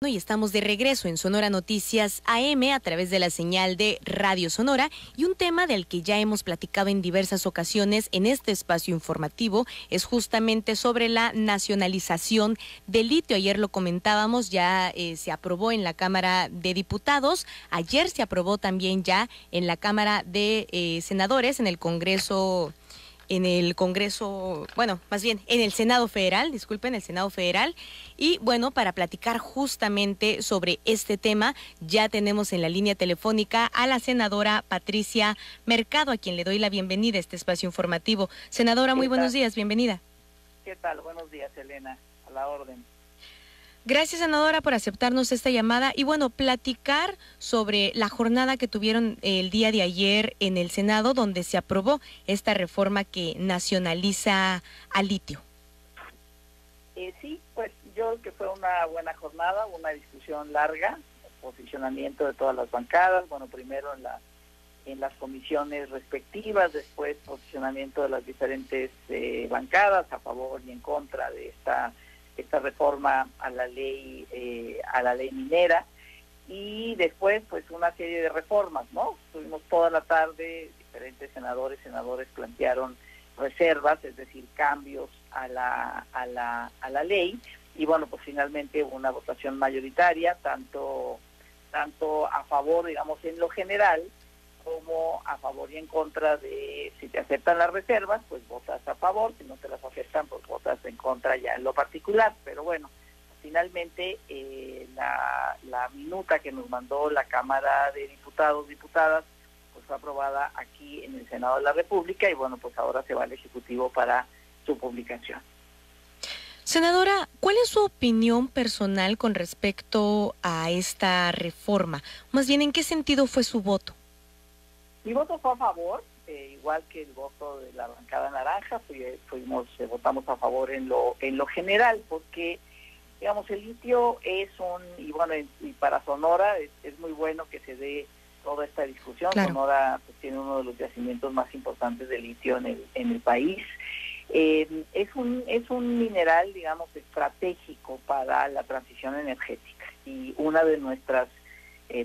Y estamos de regreso en Sonora Noticias AM a través de la señal de Radio Sonora, y un tema del que ya hemos platicado en diversas ocasiones en este espacio informativo es justamente sobre la nacionalización del litio. Ayer lo comentábamos, ya se aprobó en la Cámara de Diputados, ayer se aprobó también ya en la Cámara de Senadores, en el Congreso, bueno, más bien en el Senado Federal, disculpen, el Senado Federal. Y bueno, para platicar justamente sobre este tema, ya tenemos en la línea telefónica a la senadora Patricia Mercado, a quien le doy la bienvenida a este espacio informativo. Senadora, muy buenos días, bienvenida. ¿Qué tal? Buenos días, Elena, a la orden. Gracias, senadora, por aceptarnos esta llamada y bueno, platicar sobre la jornada que tuvieron el día de ayer en el Senado, donde se aprobó esta reforma que nacionaliza al litio. Sí, pues yo creo que fue una buena jornada, una discusión larga, posicionamiento de todas las bancadas, bueno, primero en las comisiones respectivas, después posicionamiento de las diferentes bancadas a favor y en contra de esta reforma a la ley minera, y después pues una serie de reformas, ¿no? Tuvimos toda la tarde, diferentes senadores plantearon reservas, es decir, cambios a la ley, y bueno, pues finalmente hubo una votación mayoritaria, tanto a favor, digamos, en lo general, como a favor y en contra de, si te aceptan las reservas, pues votas a favor, si no te las aceptan, pues votas en contra ya en lo particular. Pero bueno, finalmente la minuta que nos mandó la Cámara de Diputadas, pues fue aprobada aquí en el Senado de la República, y bueno, pues ahora se va al Ejecutivo para su publicación. Senadora, ¿cuál es su opinión personal con respecto a esta reforma? Más bien, ¿en qué sentido fue su voto? Mi voto fue a favor, igual que el voto de la bancada naranja, votamos a favor en lo general, porque, digamos, el litio es y para Sonora es muy bueno que se dé toda esta discusión. Claro. Sonora pues, tiene uno de los yacimientos más importantes de litio en el país. Es un mineral, digamos, estratégico para la transición energética, y una de nuestras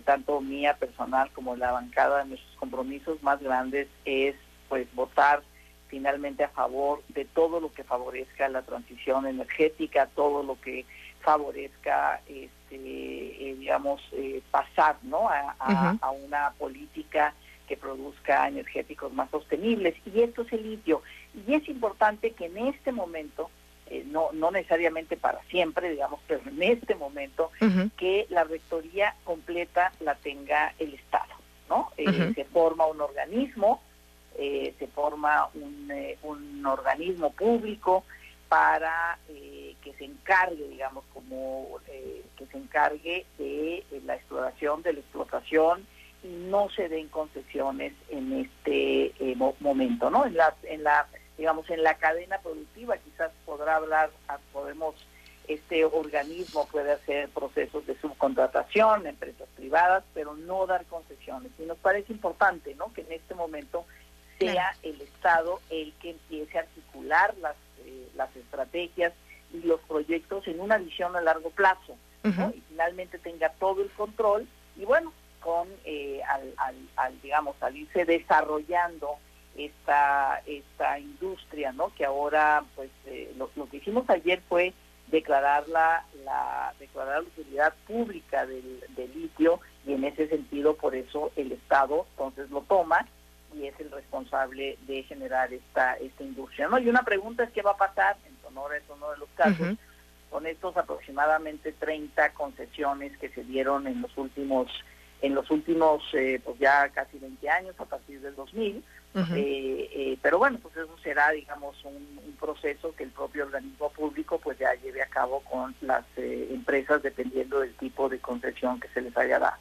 tanto mía personal como la bancada, de nuestros compromisos más grandes es pues votar finalmente a favor de todo lo que favorezca la transición energética, todo lo que favorezca pasar, ¿no?, a una política que produzca energéticos más sostenibles, y esto es el litio. Y es importante que en este momento, no necesariamente para siempre, digamos, pero en este momento, que la rectoría completa la tenga el Estado, ¿no? Se forma un organismo, un organismo público para que se encargue, digamos, que se encargue de la exploración, de la explotación, y no se den concesiones en este momento, ¿no? En la cadena productiva, quizás este organismo puede hacer procesos de subcontratación, empresas privadas, pero no dar concesiones. Y nos parece importante, ¿no?, que en este momento sea el Estado el que empiece a articular las estrategias y los proyectos en una visión a largo plazo, ¿no? Y finalmente tenga todo el control, y bueno, al irse desarrollando esta industria, ¿no?, que ahora pues lo que hicimos ayer fue declarar la utilidad pública del litio, y en ese sentido por eso el Estado entonces lo toma y es el responsable de generar esta industria, ¿no? Y una pregunta es qué va a pasar, en Sonora es uno de los casos, con estos aproximadamente 30 concesiones que se dieron en los últimos pues ya casi 20 años, a partir del 2000, pero bueno, pues eso será, digamos, un proceso que el propio organismo público pues ya lleve a cabo con las empresas, dependiendo del tipo de concesión que se les haya dado.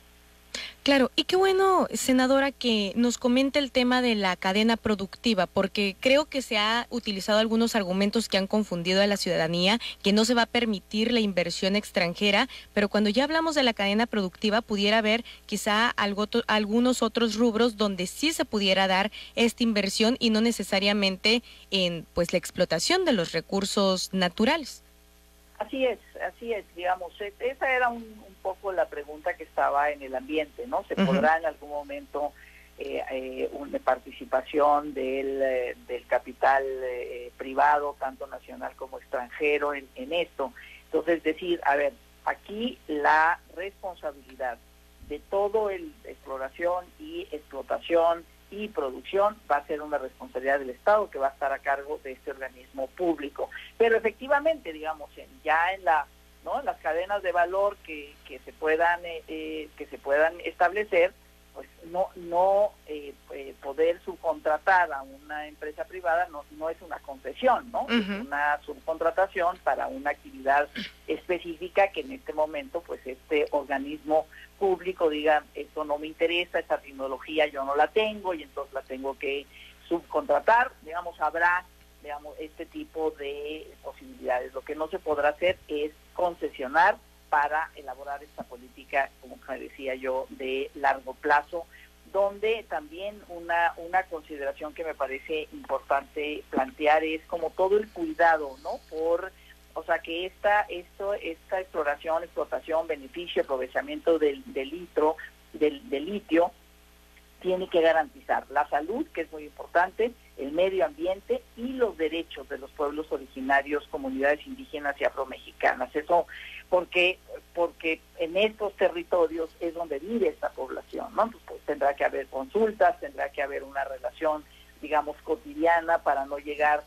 Claro, y qué bueno, senadora, que nos comente el tema de la cadena productiva, porque creo que se ha utilizado algunos argumentos que han confundido a la ciudadanía, que no se va a permitir la inversión extranjera, pero cuando ya hablamos de la cadena productiva, pudiera haber quizá algunos otros rubros donde sí se pudiera dar esta inversión, y no necesariamente en pues la explotación de los recursos naturales. Así es, digamos, esa era un poco la pregunta que estaba en el ambiente, ¿no? ¿Se podrá en algún momento una participación del capital privado, tanto nacional como extranjero, en esto? Entonces, es decir, a ver, aquí la responsabilidad de todo el exploración y explotación y producción va a ser una responsabilidad del Estado, que va a estar a cargo de este organismo público. Pero efectivamente, digamos, ya en las cadenas de valor que se puedan establecer, pues no poder subcontratar a una empresa privada no es una concesión, ¿no? Es una subcontratación para una actividad específica que en este momento, pues este organismo público diga, esto no me interesa, esta tecnología yo no la tengo y entonces la tengo que subcontratar. Digamos, habrá este tipo de posibilidades. Lo que no se podrá hacer es concesionar para elaborar esta política, como decía yo, de largo plazo, donde también una consideración que me parece importante plantear es como todo el cuidado, ¿no? Que esta exploración, explotación, beneficio, aprovechamiento del litio tiene que garantizar la salud, que es muy importante, el medio ambiente y los derechos de los pueblos originarios, comunidades indígenas y afromexicanas. Eso porque en estos territorios es donde vive esta población, ¿no? Entonces, pues, tendrá que haber consultas, tendrá que haber una relación, digamos, cotidiana para no llegar,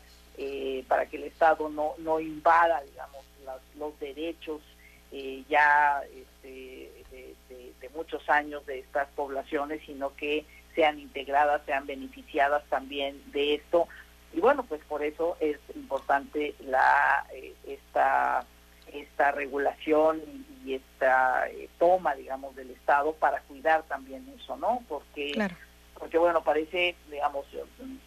para que el Estado no invada, digamos, los derechos de muchos años de estas poblaciones, sino que sean integradas, sean beneficiadas también de esto. Y bueno, pues por eso es importante esta regulación y esta toma, digamos, del Estado para cuidar también eso, ¿no? Porque bueno, parece, digamos,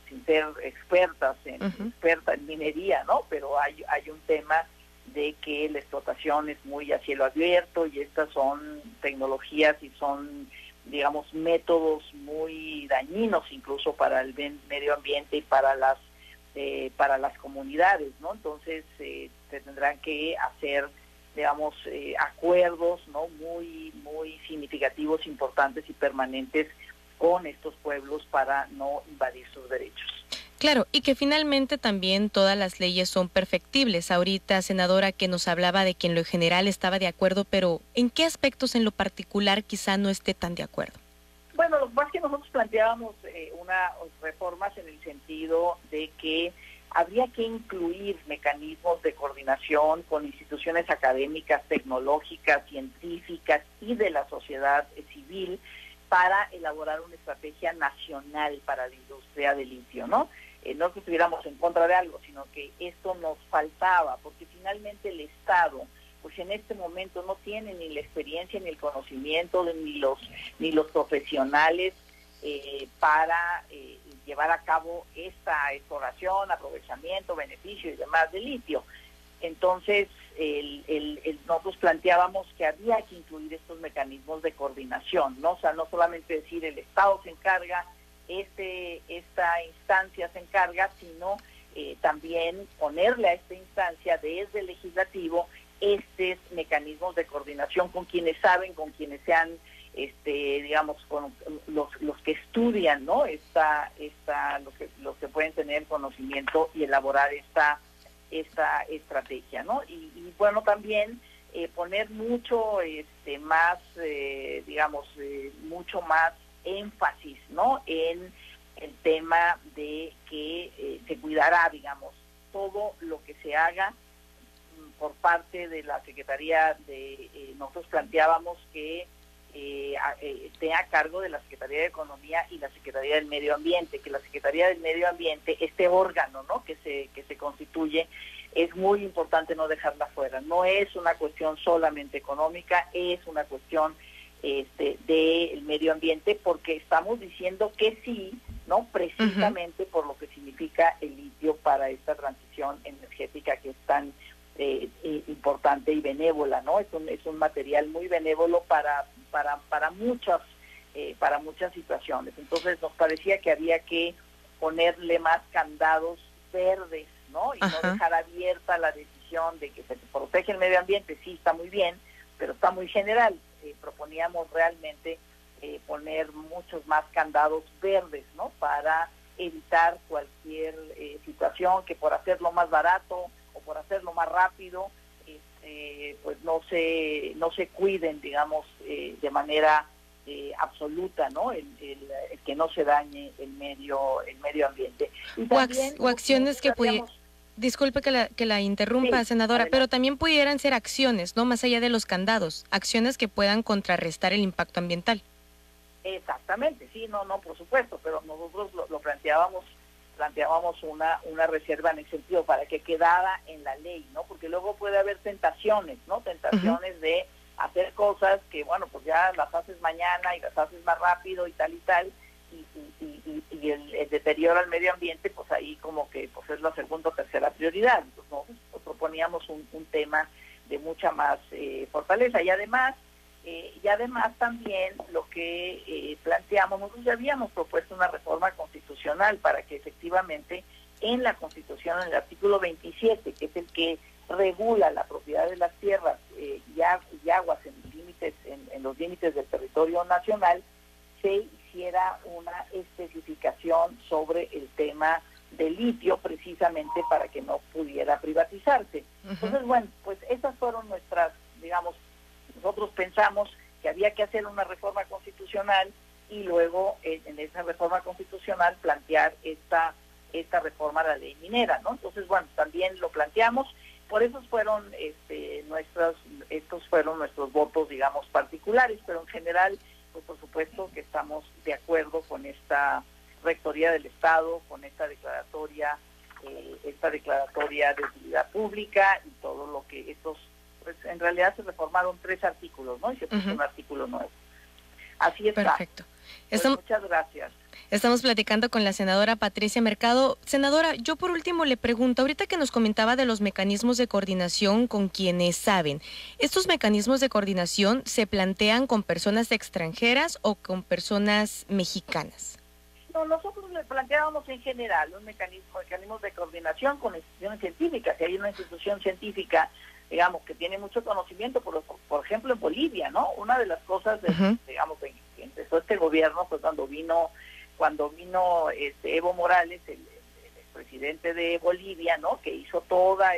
sin ser experta en minería, ¿no? Pero hay un tema de que la explotación es muy a cielo abierto y estas son tecnologías y son, digamos, métodos muy dañinos incluso para el medio ambiente y para las comunidades, ¿no? Entonces se tendrán que hacer, digamos, acuerdos, ¿no? muy significativos, importantes y permanentes con estos pueblos para no invadir sus derechos. Claro, y que finalmente también todas las leyes son perfectibles. Ahorita, senadora, que nos hablaba de que en lo general estaba de acuerdo, pero ¿en qué aspectos en lo particular quizá no esté tan de acuerdo? Bueno, lo más que nosotros planteábamos unas reformas en el sentido de que habría que incluir mecanismos de coordinación con instituciones académicas, tecnológicas, científicas y de la sociedad civil para elaborar una estrategia nacional para la industria del litio, ¿no? No que estuviéramos en contra de algo, sino que esto nos faltaba, porque finalmente el Estado, pues en este momento no tiene ni la experiencia ni el conocimiento, ni los profesionales para llevar a cabo esta exploración, aprovechamiento, beneficio y demás de litio. Entonces, nosotros planteábamos que había que incluir estos mecanismos de coordinación, ¿no? O sea, no solamente decir el Estado se encarga, esta instancia se encarga, sino también ponerle a esta instancia desde el legislativo estos mecanismos de coordinación con quienes saben, con quienes sean, digamos, con los que estudian, ¿no? Los que pueden tener conocimiento y elaborar esta estrategia, ¿no? Y bueno, también poner mucho más, digamos, mucho más énfasis, ¿no? En el tema de que se cuidará, digamos, todo lo que se haga por parte de la Secretaría nosotros planteábamos que esté a cargo de la Secretaría de Economía y la Secretaría del Medio Ambiente, que la Secretaría del Medio Ambiente, este órgano, ¿no? que se constituye, es muy importante no dejarla fuera. No es una cuestión solamente económica, es una cuestión del medio ambiente, porque estamos diciendo que sí, ¿no? Precisamente por lo que significa el litio para esta transición energética que es tan importante y benévola, ¿no? Es un material muy benévolo para muchas situaciones. Entonces nos parecía que había que ponerle más candados verdes, ¿no? Y no dejar abierta la decisión definición de que se protege el medio ambiente, sí está muy bien, pero está muy general. Proponíamos realmente poner muchos más candados verdes, ¿no? Para evitar cualquier situación que por hacerlo más barato o por hacerlo más rápido, pues no se cuiden, digamos, de manera absoluta, ¿no? El que no se dañe el medio ambiente. Y también, o acciones que disculpe que la interrumpa, sí, senadora, adelante. pero también pudieran ser acciones, ¿no? Más allá de los candados, acciones que puedan contrarrestar el impacto ambiental. Exactamente, sí, no, por supuesto, pero nosotros lo planteábamos una reserva en ese sentido para que quedara en la ley, ¿no? Porque luego puede haber tentaciones, ¿no? Tentaciones de hacer cosas que, bueno, pues ya las haces mañana y las haces más rápido y tal, y el deterioro al medio ambiente, pues ahí como que pues es la segunda o tercera prioridad. Entonces nosotros proponíamos un tema de mucha más fortaleza y además también lo que planteamos, nosotros ya habíamos propuesto una reforma constitucional para que efectivamente en la Constitución, en el artículo 27, que es el que regula la propiedad de las tierras y aguas en los límites del territorio nacional, se hiciera una especificación sobre el tema del litio, precisamente para que no pudiera privatizarse. Entonces, bueno, pues esas fueron nuestras, digamos, nosotros pensamos que había que hacer una reforma constitucional y luego en esa reforma constitucional plantear esta reforma a la ley minera, ¿no? Entonces, bueno, también lo planteamos, por eso fueron estos fueron nuestros votos, digamos, particulares, pero en general, pues por supuesto que estamos de acuerdo con esta Rectoría del Estado, con esta declaratoria de utilidad pública y todo lo que pues en realidad se reformaron 3 artículos, ¿no? Y se puso un artículo nuevo. Así está. Perfecto. Pues muchas gracias. Estamos platicando con la senadora Patricia Mercado. Senadora, yo por último le pregunto, ahorita que nos comentaba de los mecanismos de coordinación con quienes saben, ¿estos mecanismos de coordinación se plantean con personas extranjeras o con personas mexicanas? No, nosotros le planteábamos en general mecanismos de coordinación con instituciones científicas. Si hay una institución científica, digamos, que tiene mucho conocimiento, por ejemplo, en Bolivia, ¿no? Una de las cosas, digamos, que empezó este gobierno fue cuando vino Evo Morales, el presidente de Bolivia, ¿no? Que hizo toda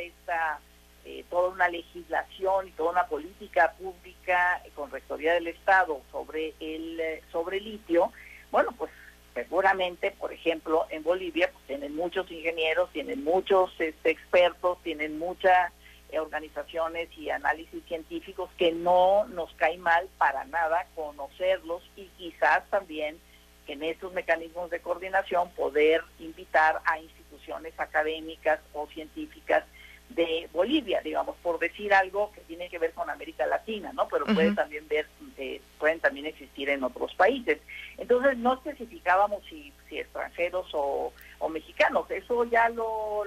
una legislación y toda una política pública con Rectoría del Estado sobre el litio. Bueno, pues seguramente, por ejemplo, en Bolivia pues, tienen muchos ingenieros, tienen muchos expertos, tienen muchas organizaciones y análisis científicos que no nos cae mal para nada conocerlos y quizás también en estos mecanismos de coordinación poder invitar a instituciones académicas o científicas de Bolivia, digamos, por decir algo que tiene que ver con América Latina, ¿no? Pero pueden también existir en otros países. Entonces no especificábamos si extranjeros o mexicanos, eso ya lo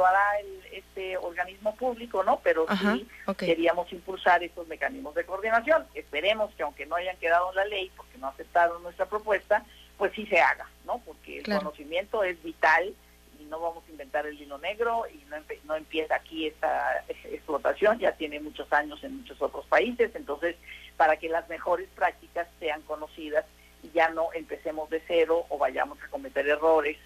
hará este organismo público, ¿no? Pero sí queríamos impulsar estos mecanismos de coordinación. Esperemos que aunque no hayan quedado en la ley, porque no aceptaron nuestra propuesta, pues sí se haga, ¿no? Porque el conocimiento es vital y no vamos a inventar el hilo negro y no empieza aquí esta explotación, ya tiene muchos años en muchos otros países, entonces para que las mejores prácticas sean conocidas y ya no empecemos de cero o vayamos a cometer errores,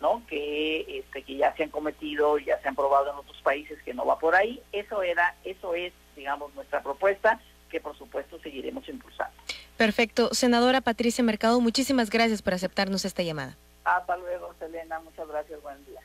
¿no? Que ya se han cometido y ya se han probado en otros países que no va por ahí. Eso es, digamos, nuestra propuesta, que por supuesto seguiremos impulsando. Perfecto. Senadora Patricia Mercado, muchísimas gracias por aceptarnos esta llamada. Hasta luego, Selena. Muchas gracias. Buen día.